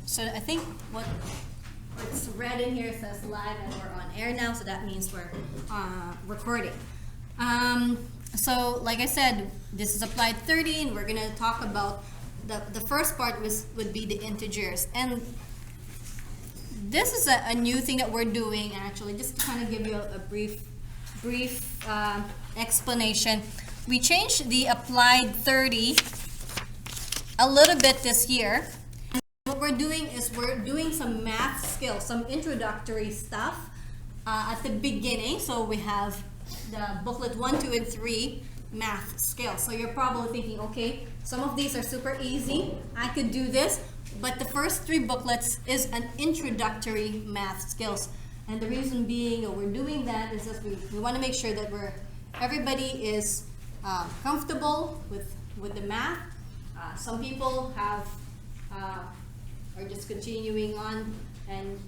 So I think what's red in here says live and we're on air now, so that means we're recording. So like I said, this is applied 30 and we're gonna talk about the first part would be the integers. And this is a new thing that we're doing actually, just to kind of give you a brief explanation. We changed the applied 30 a little bit this year. And what we're doing is we're doing some math skills, some introductory stuff at the beginning. So we have the booklet 1, 2, and 3 math skills. So you're probably thinking, okay, some of these are super easy. I could do this. But the first 3 booklets is an introductory math skills. And the reason being we're doing that is that we want to make sure that everybody is comfortable with the math. Some people are just continuing on and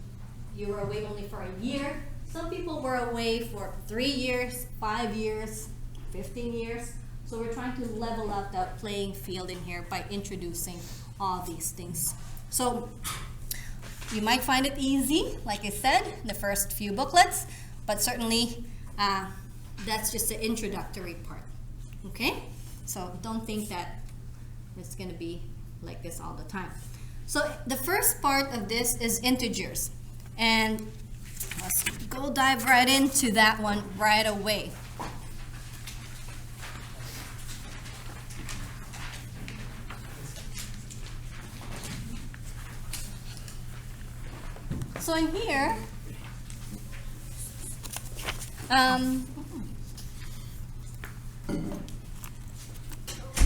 you were away only for a year. Some people were away for 3 years, 5 years, 15 years. So we're trying to level out the playing field in here by introducing all these things. So you might find it easy, like I said, the first few booklets, but certainly that's just the introductory part, okay? So don't think that it's gonna be like this all the time. So the first part of this is integers, and let's go dive right into that one right away. So in here,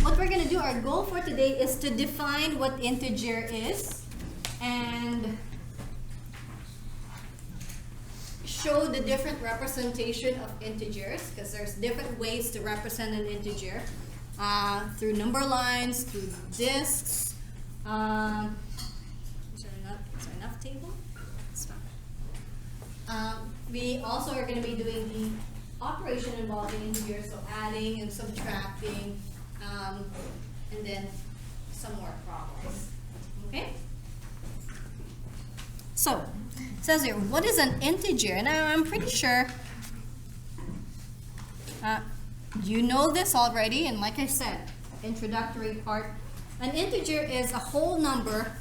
what we're going to do, our goal for today is to define what integer is and show the different representation of integers, because there's different ways to represent an integer through number lines, through discs. Is there enough table? We also are going to be doing the operation involving integers, so adding and subtracting, and then some more problems. Okay? So, it says here, what is an integer? Now, I'm pretty sure you know this already, and like I said, introductory part. An integer is a whole number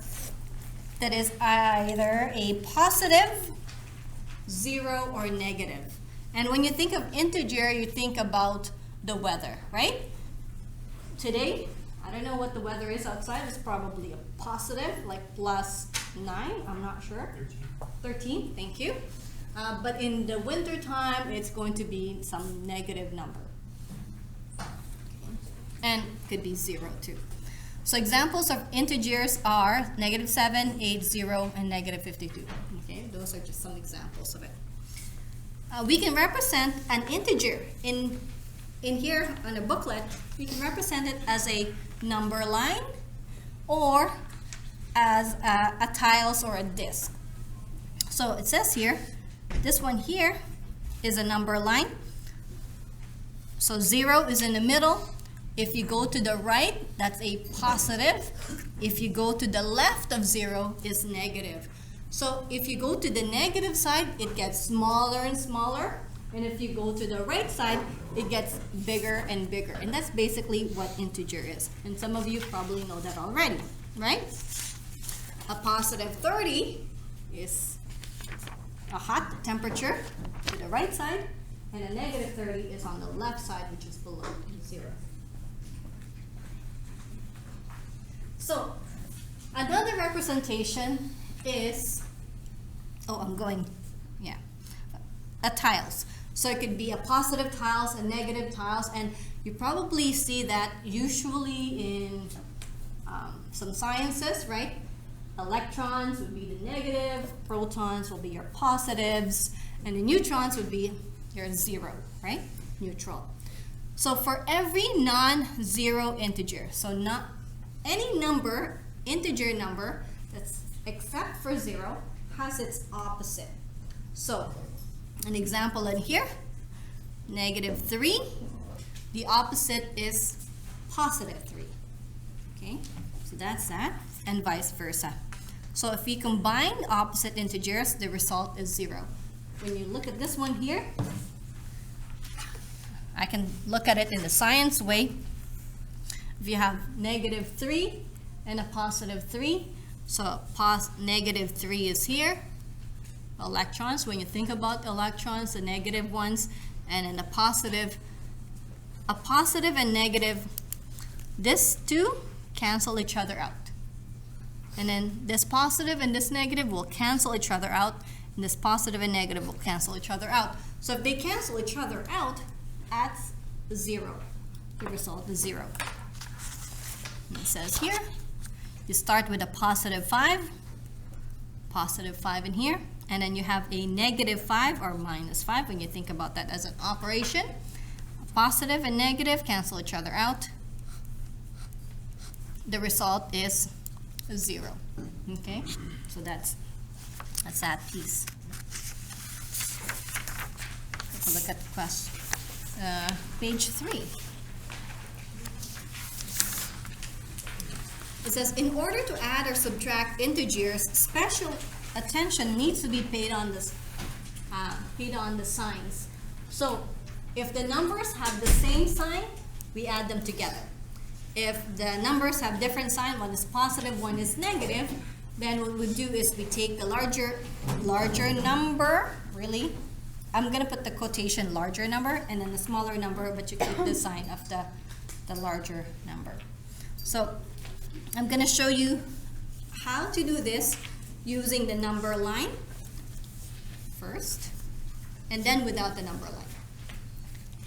that is either a positive, 0, or negative. And when you think of integer, you think about the weather, right? Today, I don't know what the weather is outside. It's probably a positive, like +9, I'm not sure. 13, thank you. But in the winter time, it's going to be some negative number. And could be 0 too. So examples of integers are -7, 8, 0, and -52. Okay, those are just some examples of it. We can represent an integer in here on the booklet. We can represent it as a number line or as a tiles or a disc. So it says here, this one here is a number line. So 0 is in the middle. If you go to the right, that's a positive. If you go to the left of 0, is negative. So if you go to the negative side, it gets smaller and smaller. And if you go to the right side, it gets bigger and bigger. And that's basically what integer is. And some of you probably know that already, right? A positive 30 is a hot temperature to the right side, and a negative 30 is on the left side, which is below 0. So another representation is, a tiles. So it could be a positive tiles, a negative tiles, and you probably see that usually in some sciences, right? Electrons would be the negative, protons will be your positives, and the neutrons would be your 0, right? Neutral. So for every non-zero integer, so not any number, integer number, that's except for 0, has its opposite. So an example in here, -3, the opposite is +3. Okay, so that's that, and vice versa. So if we combine opposite integers, the result is 0. When you look at this one here, I can look at it in the science way. If you have -3 and a +3, so -3 is here. Electrons, when you think about electrons, the negative ones, and then a positive and negative, this two cancel each other out. And then this positive and this negative will cancel each other out, and this positive and negative will cancel each other out. So if they cancel each other out, at 0, the result is 0. And it says here, you start with a +5 in here, and then you have a -5 or -5 when you think about that as an operation. Positive and negative cancel each other out. The result is 0. Okay, so that's that piece. Take a look at the question, page 3. It says, in order to add or subtract integers, special attention needs to be paid on the signs. So if the numbers have the same sign, we add them together. If the numbers have different sign, one is positive, one is negative, then what we do is we take the larger number, really. I'm gonna put the quotation larger number, and then the smaller number, but you keep the sign of the larger number. So I'm gonna show you how to do this using the number line first, and then without the number line.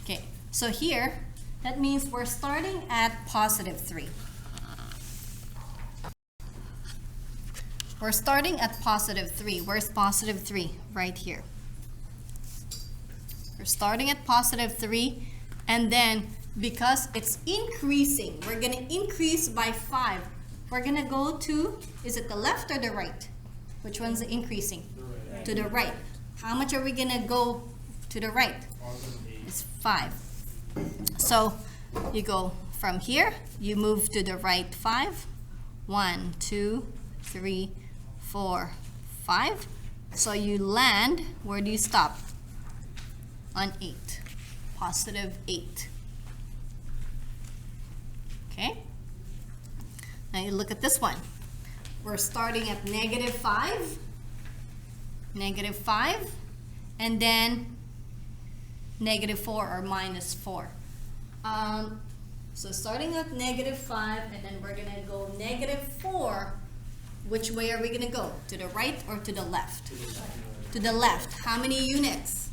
Okay, so here, that means we're starting at +3. We're starting at +3. Where's +3? Right here. We're starting at +3, and then because it's increasing, we're going to increase by 5. We're going to go to, is it the left or the right? Which one's increasing? Right. To the right. How much are we going to go to the right? It's 5. So you go from here, you move to the right 5. 1, 2, 3, 4, 5. So you land, where do you stop? On 8. +8. Okay? Now you look at this one. We're starting at -5, -5, and then -4 or -4. So starting at -5, and then we're gonna go -4. Which way are we gonna go? To the right or to the left? To the left. How many units?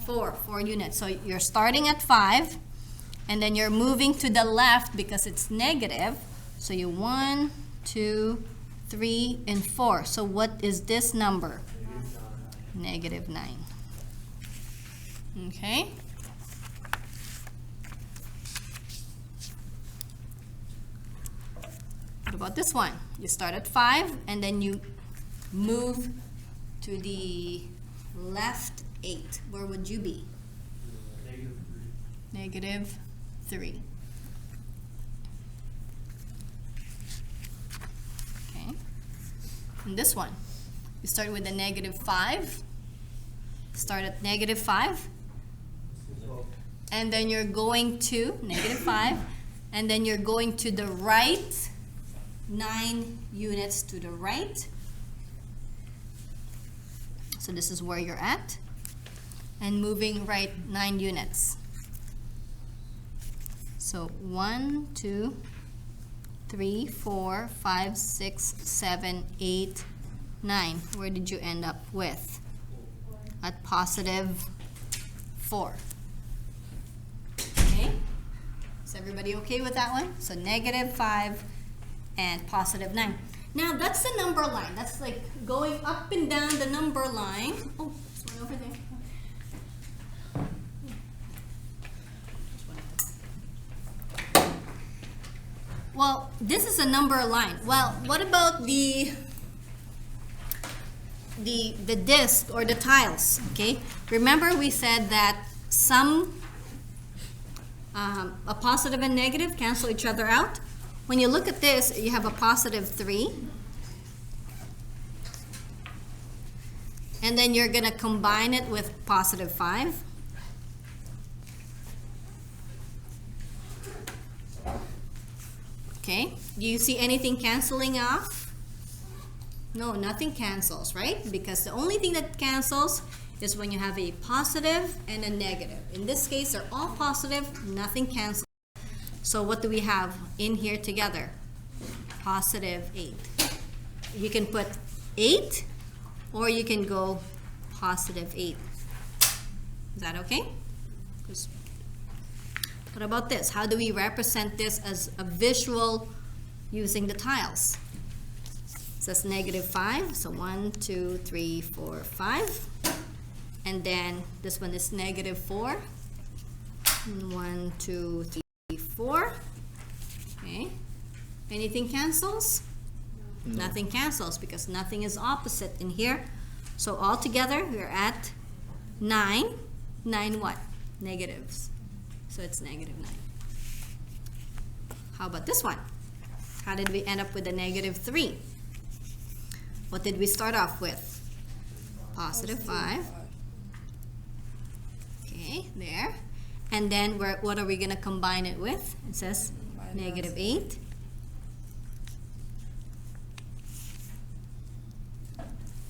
4 units. So you're starting at 5, and then you're moving to the left because it's negative. So you 1, 2, 3, and 4. So what is this number? -9. Okay. What about this one? You start at 5, and then you move to the left 8. Where would you be? -3. Okay. And this one, you start with a -5. Start at -5. And then you're going to -5. And then you're going to the right 9 units to the right. So this is where you're at. And moving right 9 units. So 1, 2, 3, 4, 5, 6, 7, 8, 9. Where did you end up with? At +4. Okay? Is everybody okay with that one? So -5 and +9. Now that's the number line. That's like going up and down the number line. Oh, there's one over there. Well, this is a number line. Well, what about the disc or the tiles? Okay, remember we said that some a positive and negative cancel each other out. When you look at this, you have a +3, And then you're gonna combine it with positive 5. Okay, do you see anything canceling off? No, nothing cancels, right? Because the only thing that cancels is when you have a positive and a negative. In this case, they're all positive, nothing cancels. So what do we have in here together? Positive 8. You can put 8 or you can go positive 8. Is that okay? What about this? How do we represent this as a visual using the tiles? It says negative 5, so 1, 2, 3, 4, 5. And then this one is negative 4. 1, 2, 3, 4. Okay. Anything cancels? No. Nothing cancels because nothing is opposite in here. So altogether, we're at 9. 9 what? Negatives. So it's negative 9. How about this one? How did we end up with a negative 3? What did we start off with? Positive 5. Okay, there. And then what are we going to combine it with? It says negative 8.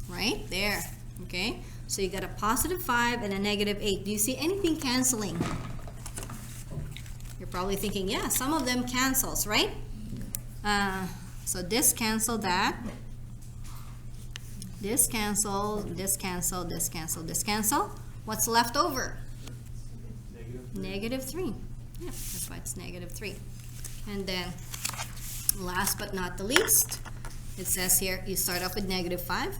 Right there. Okay, so you got a positive 5 and a negative 8. Do you see anything canceling? You're probably thinking, yeah, some of them cancels, right? So this cancel that. This cancel, this cancel, this cancel, this cancel. What's left over? Negative 3. Yeah, that's why it's negative 3. And then last but not the least, it says here you start off with negative 5.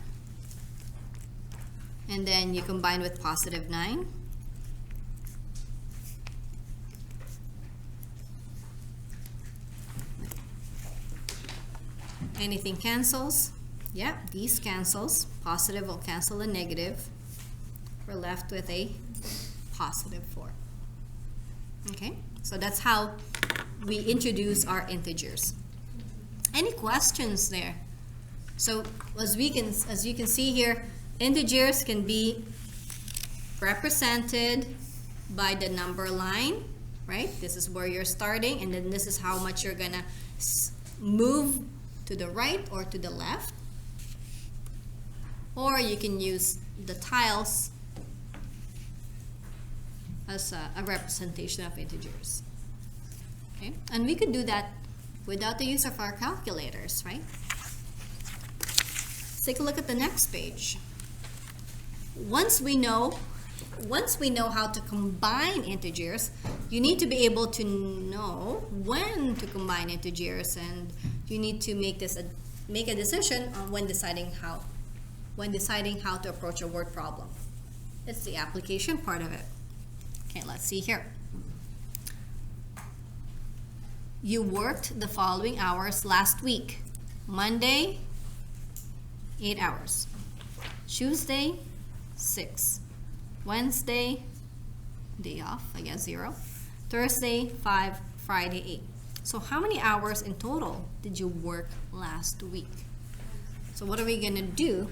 And then you combine with positive 9. Anything cancels? Yeah, these cancels. Positive will cancel a negative. We're left with a positive 4. Okay, so that's how we introduce our integers. Any questions there? So as you can see here, integers can be represented by the number line, right? This is where you're starting, and then this is how much you're gonna move to the right or to the left. Or you can use the tiles as a representation of integers. Okay, and we could do that without the use of our calculators, right? Let's take a look at the next page. Once we know how to combine integers, you need to be able to know when to combine integers, and you need to make a decision on when deciding how to approach a word problem. It's the application part of it. Okay, let's see here. You worked the following hours last week. Monday, 8 hours. Tuesday, 6. Wednesday, day off, I guess 0. Thursday, 5. Friday, 8. So how many hours in total did you work last week? So what are we going to do?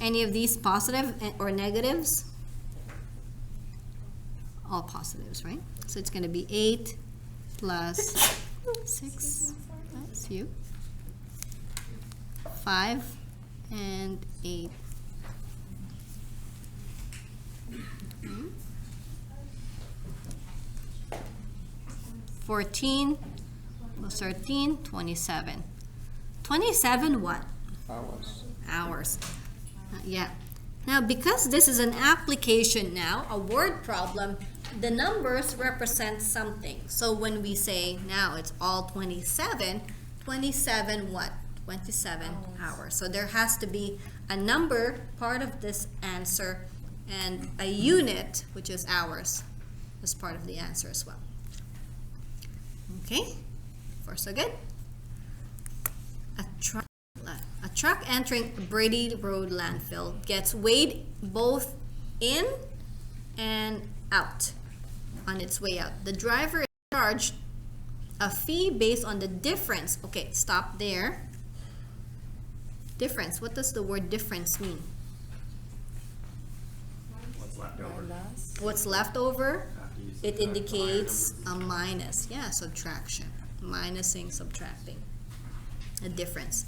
Any of these positive or negatives? All positives, right? So it's going to be 8 plus 6. That's you. 5 and 8. 14 plus 13, 27. 27 what? Hours. Yeah. Now, because this is an application now, a word problem, the numbers represent something. So when we say now it's all 27, 27 what? 27 hours. So there has to be a number part of this answer and a unit, which is hours, as part of the answer as well. Okay, far so good. A truck entering Brady Road landfill gets weighed both in and out on its way out. The driver is charged a fee based on the difference. Okay, stop there. Difference. What does the word difference mean? left over. What's left over? After you It subtract indicates higher a minus. Yeah, subtraction. Minusing, subtracting. A difference.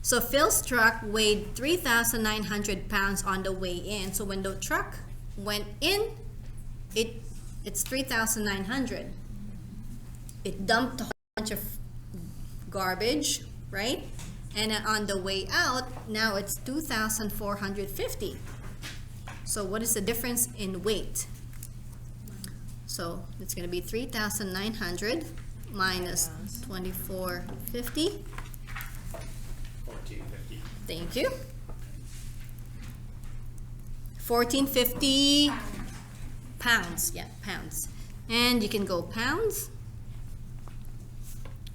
So Phil's truck weighed 3,900 pounds on the way in. So when the truck went in, it's 3,900. It dumped a whole bunch of garbage, right? And then on the way out, now it's 2,450. So what is the difference in weight? So it's going to be 3,900 minus 2,450. 1450. Thank you. 1,450 pounds. Yeah, pounds. And you can go pounds,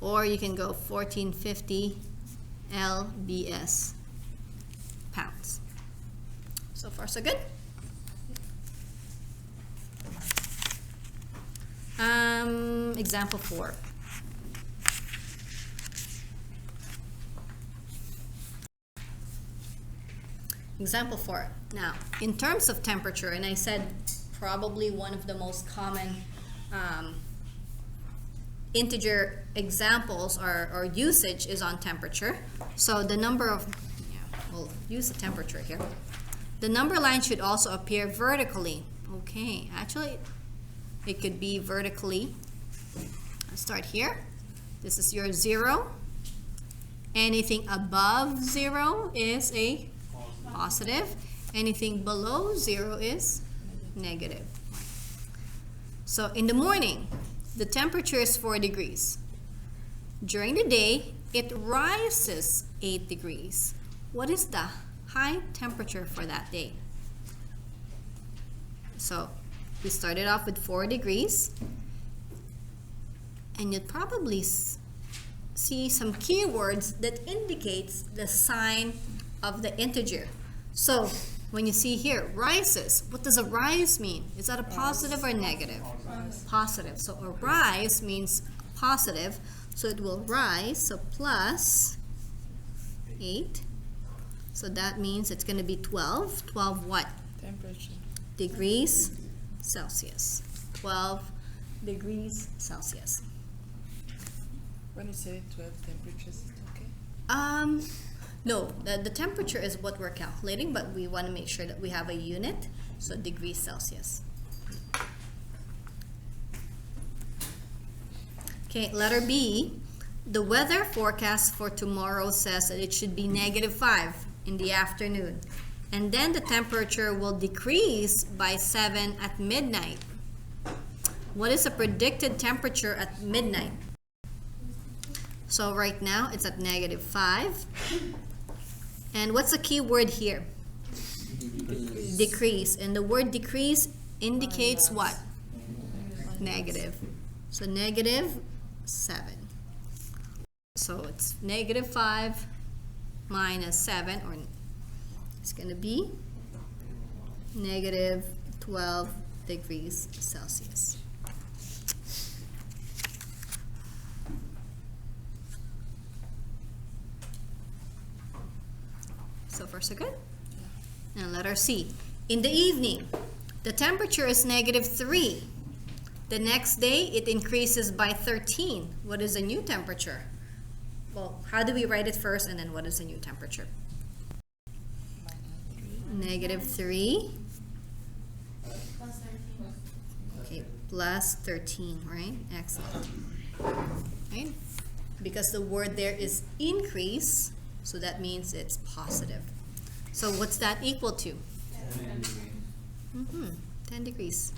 or you can go 1,450 lbs, pounds. So far, so good. Example 4. Example 4. Now, in terms of temperature, and I said probably one of the most common integer examples or usage is on temperature. So the number of, we'll use the temperature here. The number line should also appear vertically. Okay, actually, it could be vertically. Let's start here. This is your 0. Anything above 0 is a positive. Anything below 0 is negative. So in the morning, the temperature is 4 degrees. During the day, it rises 8 degrees. What is the high temperature for that day? So we started off with 4 degrees, and you'd probably see some keywords that indicates the sign of the integer. So when you see here, rises, what does a rise mean? Is that a positive or negative? Positive. So a rise means positive, so it will rise, so plus 8. So that means it's going to be 12. 12 what? Temperature. Degrees Celsius. 12 degrees Celsius. When you say 12 temperatures, it's okay? No, the temperature is what we're calculating, but we want to make sure that we have a unit, so degrees Celsius. Okay, letter B. The weather forecast for tomorrow says that it should be -5 in the afternoon, and then the temperature will decrease by 7 at midnight. What is the predicted temperature at midnight? So right now it's at -5. And what's the key word here? Decrease. And the word decrease indicates what? Negative. So -7. So it's -5 minus 7, or it's going to be -12 degrees Celsius. So far, so good. Now letter C. In the evening, the temperature is -3. The next day, it increases by 13. What is the new temperature? Well, how do we write it first, and then what is the new temperature? -3. Okay, plus 13, right? Excellent. Right? Because the word there is increase, so that means it's positive. So what's that equal to? 10 degrees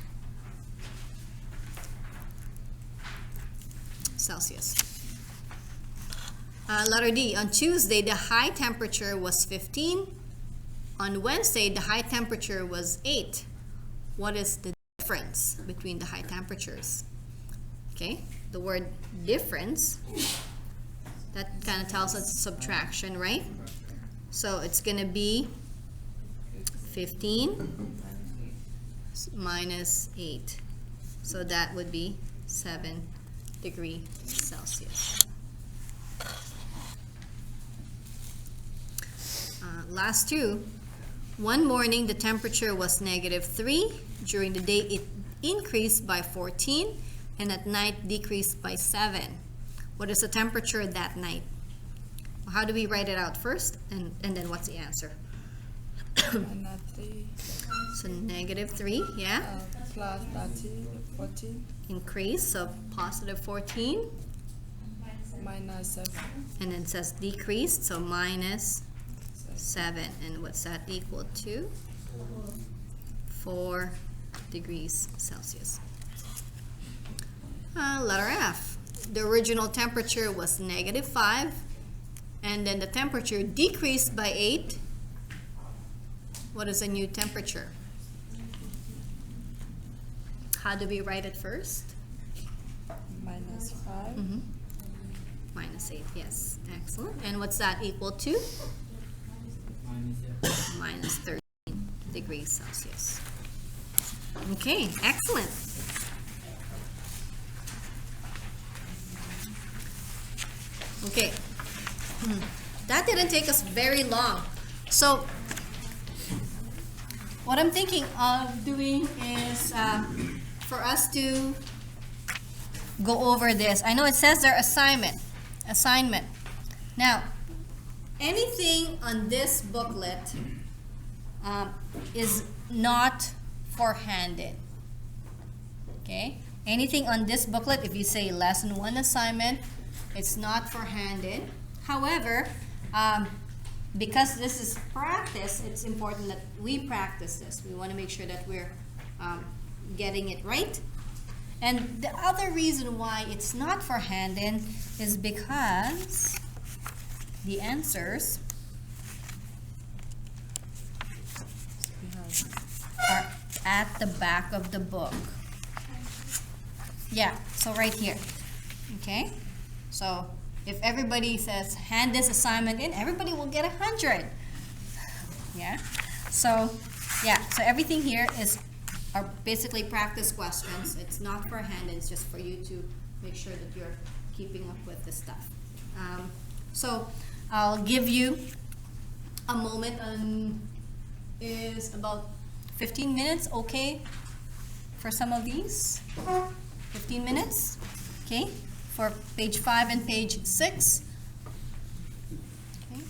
Celsius. Letter D. On Tuesday, the high temperature was 15. On Wednesday, the high temperature was 8. What is the difference between the high temperatures? Okay, the word difference, that kind of tells us subtraction, right? So it's going to be 15 minus 8. So that would be 7 degrees Celsius. Last two. One morning, the temperature was -3. During the day, it increased by 14, and at night, decreased by 7. What is the temperature that night? How do we write it out first, and then what's the answer? Minus 3. So -3, yeah? Plus 30, 14. Increase, so positive 14. Minus 7. And then it says decreased, so minus 7. And what's that equal to? 4 degrees Celsius. Letter F. The original temperature was -5, and then the temperature decreased by 8. What is the new temperature? How do we write it first? Minus 5. Minus 8, yes. Excellent. And what's that equal to? Minus 13 degrees Celsius. Okay, excellent. Okay, that didn't take us very long. So, what I'm thinking of doing is for us to go over this. I know it says their assignment. Now, anything on this booklet is not for handed. Okay? Anything on this booklet, if you say lesson 1 assignment, it's not for handed. However, because this is practice, it's important that we practice this. We want to make sure that we're getting it right. And the other reason why it's not for handed is because the answers are at the back of the book. Yeah, so right here. Okay? So if everybody says hand this assignment in, everybody will get 100. Yeah? So everything here are basically practice questions. It's not for hand, it's just for you to make sure that you're keeping up with the stuff. So I'll give you a moment is about 15 minutes, okay, for some of these? 15 minutes, okay, for page 5 and page 6. Okay.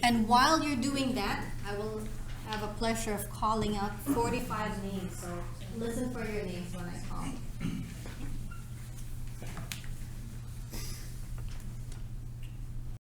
And while you're doing that, I will have a pleasure of calling out 45 names, so listen for your names when I call.